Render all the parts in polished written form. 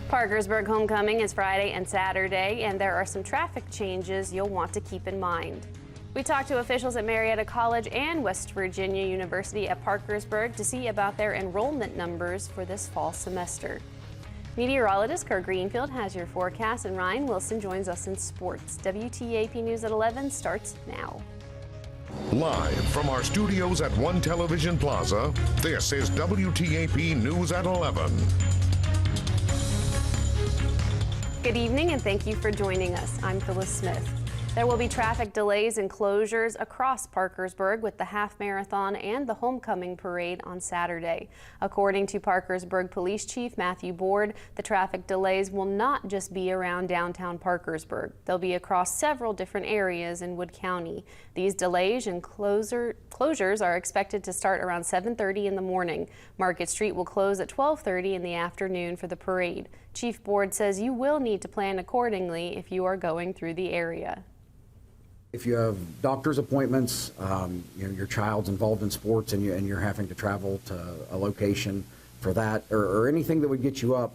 Parkersburg homecoming is Friday and Saturday, and there are some traffic changes you'll want to keep in mind. We talked to officials at Marietta College and West Virginia University at Parkersburg to see about their enrollment numbers for this fall semester. Meteorologist Kurt Greenfield has your forecast, and Ryan Wilson joins us in sports. WTAP News at 11 starts now. Live from our studios at One Television Plaza, this is WTAP News at 11. Good evening, and thank you for joining us. I'm Phyllis Smith. There will be traffic delays and closures across Parkersburg with the half marathon and the homecoming parade on Saturday. According to Parkersburg Police Chief Matthew Board, the traffic delays will not just be around downtown Parkersburg. They'll be across several different areas in Wood County. These delays and closures are expected to start around 7:30 in the morning. Market Street will close at 12:30 in the afternoon for the parade. Chief Board says you will need to plan accordingly if you are going through the area. If you have doctor's appointments, your child's involved in sports and you're having to travel to a location for that or anything that would get you up,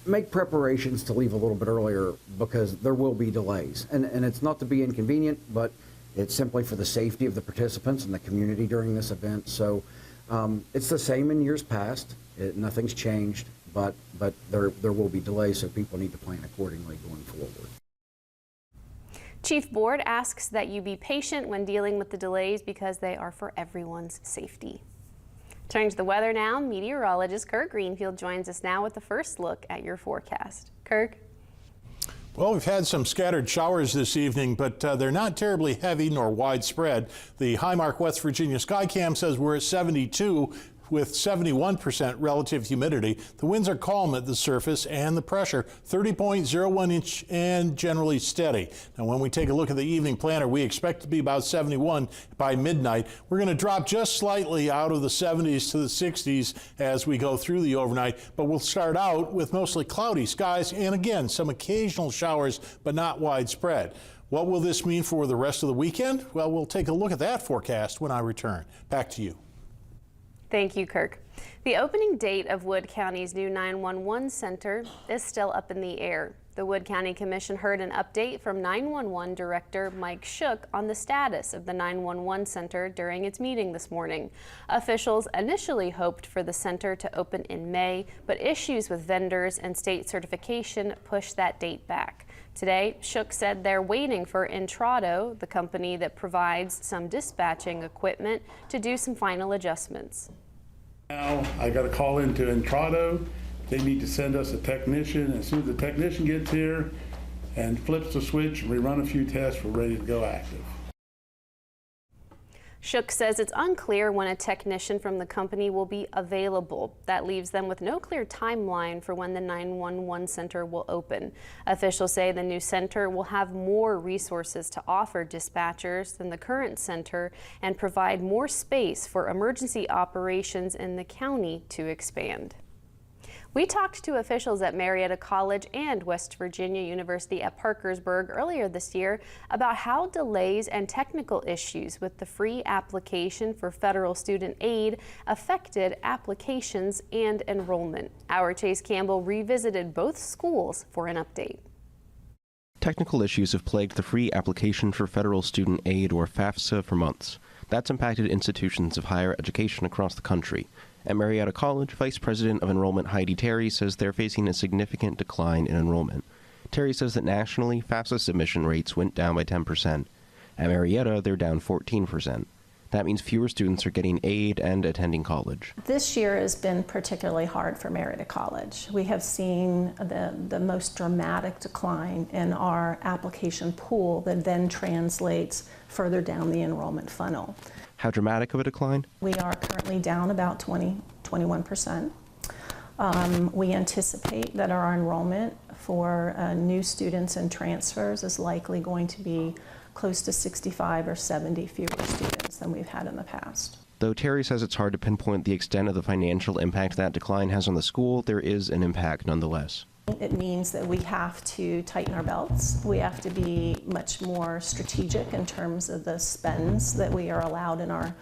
make preparations to leave a little bit earlier because there will be delays. And it's not to be inconvenient, but it's simply for the safety of the participants and the community during this event. So it's the same in years past. Nothing's changed, but there will be delays, so people need to plan accordingly going forward. Chief Board asks that you be patient when dealing with the delays because they are for everyone's safety. Turning to the weather now, meteorologist Kurt Greenfield joins us now with the first look at your forecast. Kirk? Well, we've had some scattered showers this evening, but they're not terribly heavy nor widespread. The Highmark West Virginia Skycam says we're at 72 with 71% relative humidity. The winds are calm at the surface and the pressure 30.01 inch and generally steady. Now, when we take a look at the evening planner, we expect to be about 71 by midnight. We're going to drop just slightly out of the 70s to the 60s as we go through the overnight, but we'll start out with mostly cloudy skies and again, some occasional showers, but not widespread. What will this mean for the rest of the weekend? Well, we'll take a look at that forecast when I return. Back to you. Thank you, Kirk. The opening date of Wood County's new 911 center is still up in the air. The Wood County Commission heard an update from 911 Director Mike Shook on the status of the 911 center during its meeting this morning. Officials initially hoped for the center to open in May, but issues with vendors and state certification pushed that date back. Today, Shook said they're waiting for Intrado, the company that provides some dispatching equipment, to do some final adjustments. Now I got a call into Intrado. They need to send us a technician. As soon as the technician gets here and flips the switch and we run a few tests, we're ready to go active. Shook says it's unclear when a technician from the company will be available. That leaves them with no clear timeline for when the 911 center will open. Officials say the new center will have more resources to offer dispatchers than the current center and provide more space for emergency operations in the county to expand. We talked to officials at Marietta College and West Virginia University at Parkersburg earlier this year about how delays and technical issues with the free application for federal student aid affected applications and enrollment. Our Chase Campbell revisited both schools for an update. Technical issues have plagued the free application for federal student aid, or FAFSA, for months. That's impacted institutions of higher education across the country. At Marietta College, Vice President of Enrollment Heidi Terry says they're facing a significant decline in enrollment. Terry says that nationally, FAFSA submission rates went down by 10%. At Marietta, they're down 14%. That means fewer students are getting aid and attending college. This year has been particularly hard for Marietta College. We have seen the most dramatic decline in our application pool that then translates further down the enrollment funnel. How dramatic of a decline? We are currently down about 21%. We anticipate that our enrollment for new students and transfers is likely going to be close to 65 or 70 fewer students than we've had in the past. Though Terry says it's hard to pinpoint the extent of the financial impact that decline has on the school, there is an impact nonetheless. It means that we have to tighten our belts. We have to be much more strategic in terms of the spends that we are allowed in our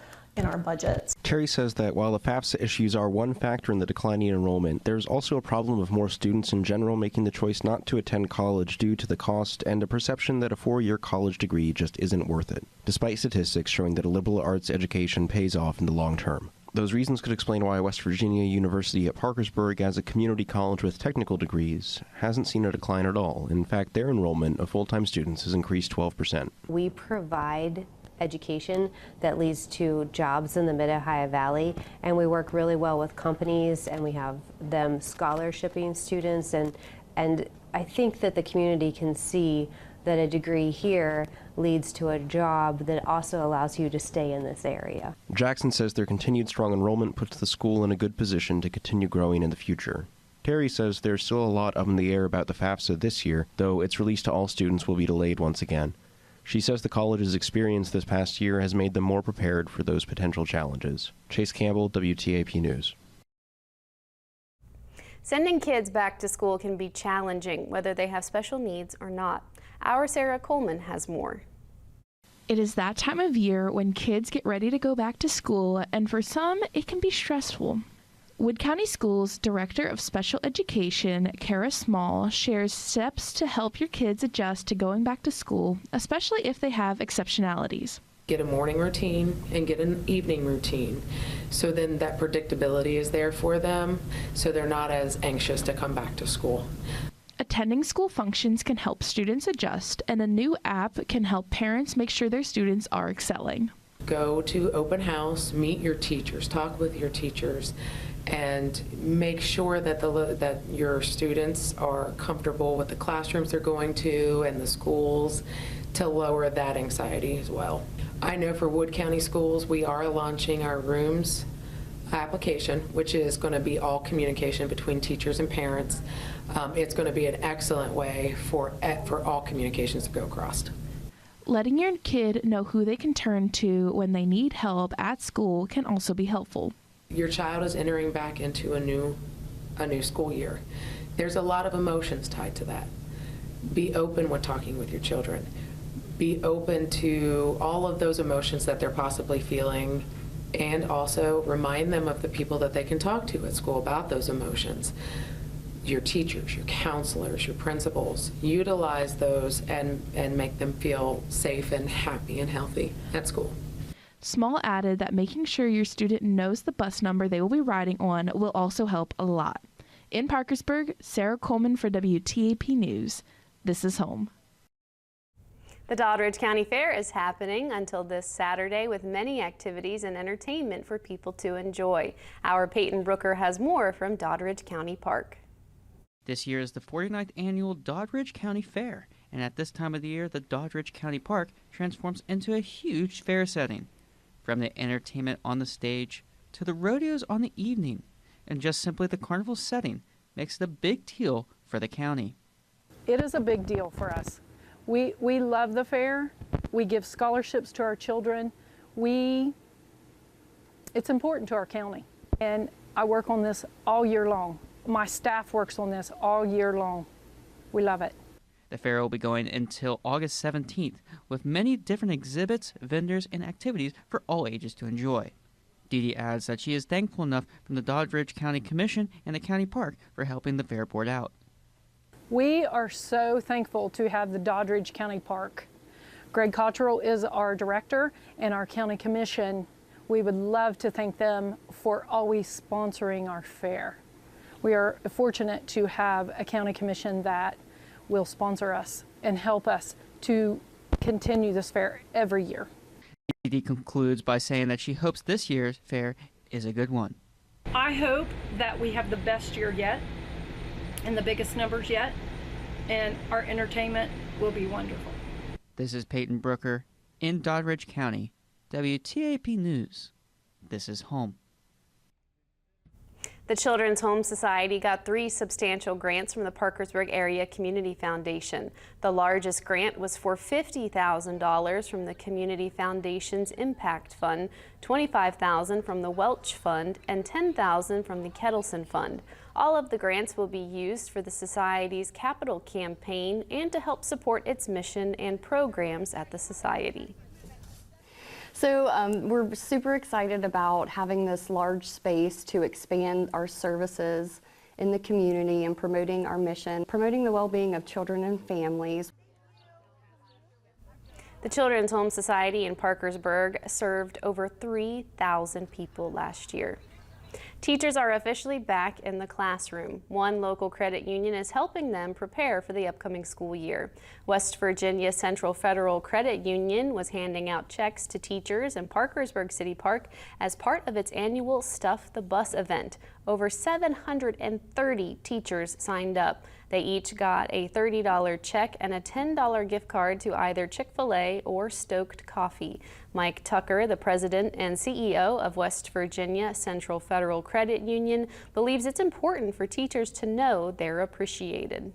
budgets. Terry says that while the FAFSA issues are one factor in the declining enrollment, there's also a problem of more students in general making the choice not to attend college due to the cost and a perception that a 4-year college degree just isn't worth it, despite statistics showing that a liberal arts education pays off in the long term. Those reasons could explain why West Virginia University at Parkersburg, as a community college with technical degrees, hasn't seen a decline at all. In fact, their enrollment of full-time students has increased 12%. We provide education that leads to jobs in the Mid-Ohio Valley, and we work really well with companies, and we have them scholarshiping students, and I think that the community can see that a degree here leads to a job that also allows you to stay in this area. Jackson says their continued strong enrollment puts the school in a good position to continue growing in the future. Terry says there's still a lot up in the air about the FAFSA this year, though its release to all students will be delayed once again. She says the college's experience this past year has made them more prepared for those potential challenges. Chase Campbell, WTAP News. Sending kids back to school can be challenging, whether they have special needs or not. Our Sarah Coleman has more. It is that time of year when kids get ready to go back to school, and for some, it can be stressful. Wood County Schools Director of Special Education, Kara Small, shares steps to help your kids adjust to going back to school, especially if they have exceptionalities. Get a morning routine and get an evening routine. So then that predictability is there for them, so they're not as anxious to come back to school. Attending school functions can help students adjust, and a new app can help parents make sure their students are excelling. Go to open house, meet your teachers, talk with your teachers, and make sure that that your students are comfortable with the classrooms they're going to and the schools, to lower that anxiety as well. I know for Wood County Schools, we are launching our Rooms application, which is going to be all communication between teachers and parents. It's going to be an excellent way for all communications to go across. Letting your kid know who they can turn to when they need help at school can also be helpful. Your child is entering back into a new school year. There's a lot of emotions tied to that. Be open when talking with your children. Be open to all of those emotions that they're possibly feeling, and also remind them of the people that they can talk to at school about those emotions. Your teachers, your counselors, your principals, utilize those and make them feel safe and happy and healthy at school. Small added that making sure your student knows the bus number they will be riding on will also help a lot. In Parkersburg, Sarah Coleman for WTAP News. This is home. The Doddridge County Fair is happening until this Saturday with many activities and entertainment for people to enjoy. Our Peyton Brooker has more from Doddridge County Park. This year is the 49th annual Doddridge County Fair, and at this time of the year, the Doddridge County Park transforms into a huge fair setting. From the entertainment on the stage to the rodeos on the evening, and just simply the carnival setting makes it a big deal for the county. It is a big deal for us. We love the fair. We give scholarships to our children. It's important to our county. And I work on this all year long. My staff works on this all year long. We love it. The fair will be going until August 17th with many different exhibits, vendors, and activities for all ages to enjoy. Dee Dee adds that she is thankful enough from the Doddridge County Commission and the county park for helping the fair board out. We are so thankful to have the Doddridge County Park. Greg Cottrell is our director, and our county commission, we would love to thank them for always sponsoring our fair. We are fortunate to have a county commission that will sponsor us and help us to continue this fair every year. Dee Dee concludes by saying that she hopes this year's fair is a good one. I hope that we have the best year yet and the biggest numbers yet, and our entertainment will be wonderful. This is Peyton Brooker in Doddridge County, WTAP News. This is home. The Children's Home Society got 3 substantial grants from the Parkersburg Area Community Foundation. The largest grant was for $50,000 from the Community Foundation's Impact Fund, $25,000 from the Welch Fund, and $10,000 from the Kettleson Fund. All of the grants will be used for the Society's capital campaign and to help support its mission and programs at the Society. So we're super excited about having this large space to expand our services in the community and promoting our mission, promoting the well-being of children and families. The Children's Home Society in Parkersburg served over 3,000 people last year. Teachers are officially back in the classroom. One local credit union is helping them prepare for the upcoming school year. West Virginia Central Federal Credit Union was handing out checks to teachers in Parkersburg City Park as part of its annual Stuff the Bus event. Over 730 teachers signed up. They each got a $30 check and a $10 gift card to either Chick-fil-A or Stoked Coffee. Mike Tucker, the president and CEO of West Virginia Central Federal Credit Union, believes it's important for teachers to know they're appreciated.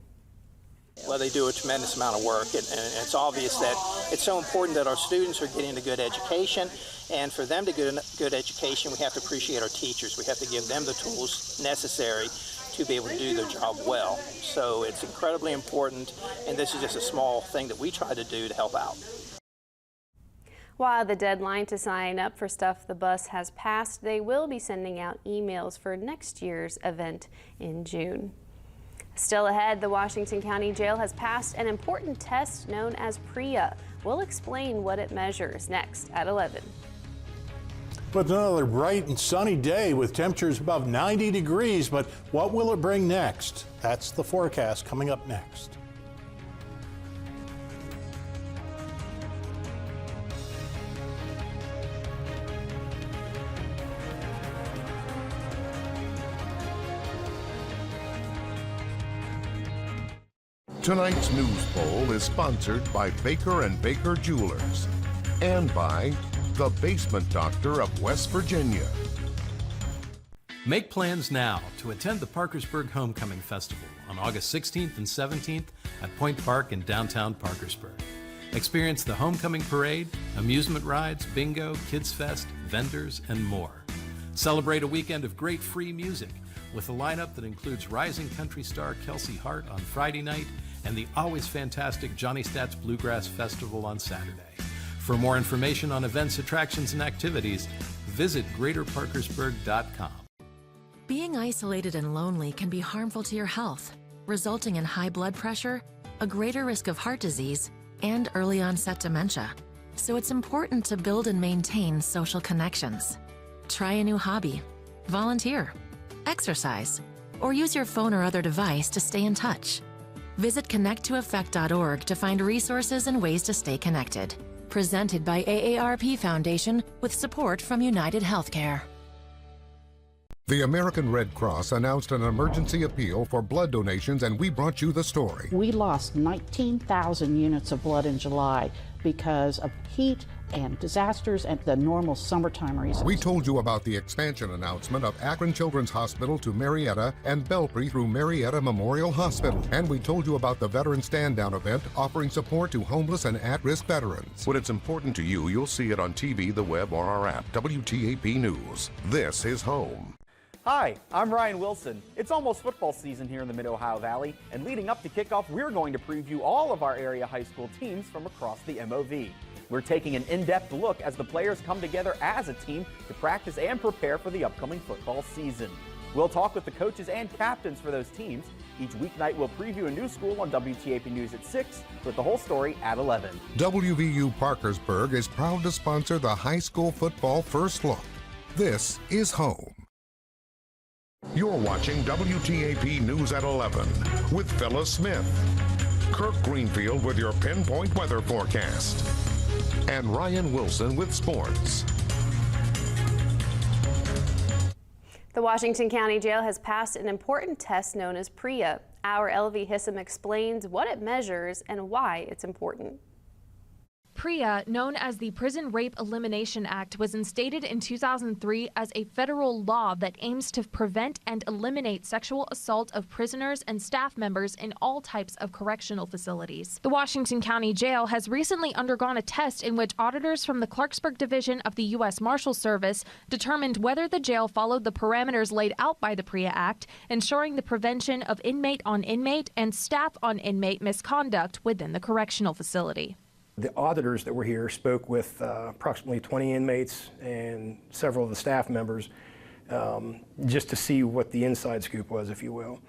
Well, they do a tremendous amount of work, and it's obvious that it's so important that our students are getting a good education, and for them to get a good education, we have to appreciate our teachers. We have to give them the tools necessary to be able to do their job well. So it's incredibly important, and this is just a small thing that we try to do to help out. While the deadline to sign up for Stuff the Bus has passed, they will be sending out emails for next year's event in June. Still ahead, the Washington County Jail has passed an important test known as PREA. We'll explain what it measures next at 11. But another bright and sunny day with temperatures above 90 degrees, but what will it bring next? That's the forecast coming up next. Tonight's news poll is sponsored by Baker & Baker Jewelers and by the Basement Doctor of West Virginia. Make plans now to attend the Parkersburg Homecoming Festival on August 16th and 17th at Point Park in downtown Parkersburg. Experience the homecoming parade, amusement rides, bingo, kids fest, vendors, and more. Celebrate a weekend of great free music with a lineup that includes rising country star Kelsey Hart on Friday night and the always fantastic Johnny Stats Bluegrass Festival on Saturday. For more information on events, attractions, and activities, visit greaterparkersburg.com. Being isolated and lonely can be harmful to your health, resulting in high blood pressure, a greater risk of heart disease, and early onset dementia. So it's important to build and maintain social connections. Try a new hobby, volunteer, exercise, or use your phone or other device to stay in touch. Visit connecttoeffect.org to find resources and ways to stay connected. Presented by AARP Foundation with support from United Healthcare. The American Red Cross announced an emergency appeal for blood donations, and we brought you the story. We lost 19,000 units of blood in July because of heat and disasters and the normal summertime reasons. We told you about the expansion announcement of Akron Children's Hospital to Marietta and Belpre through Marietta Memorial Hospital. And we told you about the Veteran Stand Down event offering support to homeless and at-risk veterans. When it's important to you, you'll see it on TV, the web, or our app. WTAP News. This is home. Hi, I'm Ryan Wilson. It's almost football season here in the Mid-Ohio Valley, and leading up to kickoff, we're going to preview all of our area high school teams from across the MOV. We're taking an in-depth look as the players come together as a team to practice and prepare for the upcoming football season. We'll talk with the coaches and captains for those teams. Each weeknight, we'll preview a new school on WTAP News at 6 with the whole story at 11. WVU Parkersburg is proud to sponsor the high school football First Look. This is home. You're watching WTAP News at 11 with Phyllis Smith, Kirk Greenfield with your pinpoint weather forecast, and Ryan Wilson with sports. The Washington County Jail has passed an important test known as PREA. Our LV Hissom explains what it measures and why it's important. PREA, known as the Prison Rape Elimination Act, was instated in 2003 as a federal law that aims to prevent and eliminate sexual assault of prisoners and staff members in all types of correctional facilities. The Washington County Jail has recently undergone a test in which auditors from the Clarksburg Division of the U.S. Marshals Service determined whether the jail followed the parameters laid out by the PREA Act, ensuring the prevention of inmate-on-inmate and staff-on-inmate misconduct within the correctional facility. The auditors that were here spoke with approximately 20 inmates and several of the staff members just to see what the inside scoop was, if you will.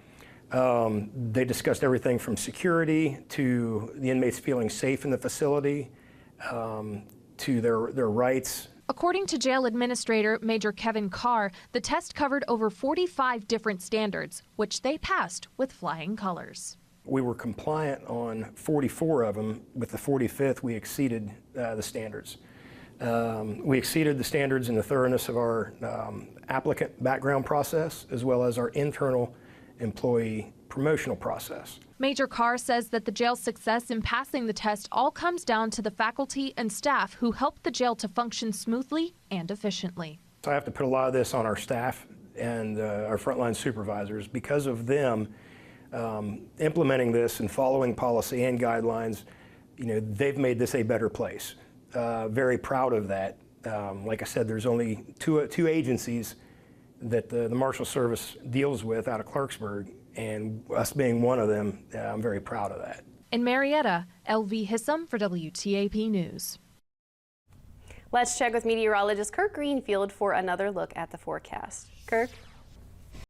They discussed everything from security to the inmates feeling safe in the facility, to their rights. According to Jail Administrator Major Kevin Carr, the test covered over 45 different standards, which they passed with flying colors. We were compliant on 44 of them. With the 45th, we exceeded the standards. We exceeded the standards in the thoroughness of our applicant background process, as well as our internal employee promotional process. Major Carr says that the jail's success in passing the test all comes down to the faculty and staff who helped the jail to function smoothly and efficiently. So I have to put a lot of this on our staff and our frontline supervisors. Because of them implementing this and following policy and guidelines, they've made this a better place. Very proud of that. Like I said, there's only two agencies that the Marshal Service deals with out of Clarksburg, and us being one of them, I'm very proud of that. In Marietta, LV Hissam for WTAP News. Let's check with meteorologist Kirk Greenfield for another look at the forecast. Kirk?